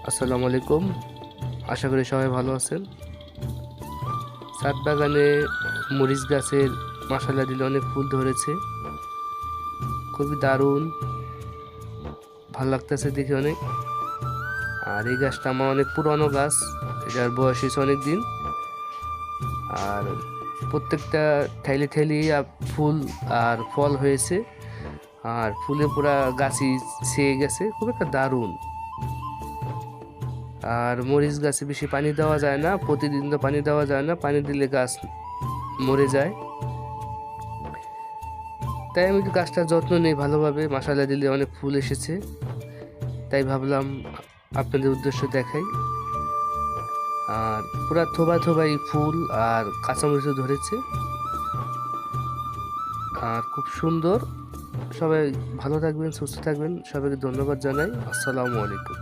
আসসালামু আলাইকুম। আশা করি সবাই ভালো আছেন। ছাদ বাগানে মরিচ গাছের মাশাআল্লাহ দিলে অনেক ফুল ধরেছে, খুবই দারুণ, ভালো লাগতেছে দেখে অনেক। আর এই গাছটা আমার অনেক পুরানো গাছ, এটার বয়স হয়েছে অনেক দিন। আর প্রত্যেকটা ঠাইলে ঠাইলে ফুল আর ফল হয়েছে, আর ফুলে পুরা গাছই ছেয়ে গেছে, খুব একটা দারুণ। আর মরিচ গাছে বেশি পানি দেওয়া যায় না, প্রতিদিন তো পানি দেওয়া যায় না, পানি দিলে গাছ মরে যায়। তাই আমি একটু গাছটার যত্ন নিই ভালোভাবে। মাশাআল্লাহ দিলে অনেক ফুল এসেছে, তাই ভাবলাম আপনাদের উদ্দেশ্য দেখাই। আর পুরা থোবায় থোবায় ফুল আর কাঁচামরিচও ধরেছে, আর খুব সুন্দর। সবাই ভালো থাকবেন, সুস্থ থাকবেন, সবাইকে ধন্যবাদ জানাই। আসসালামু আলাইকুম।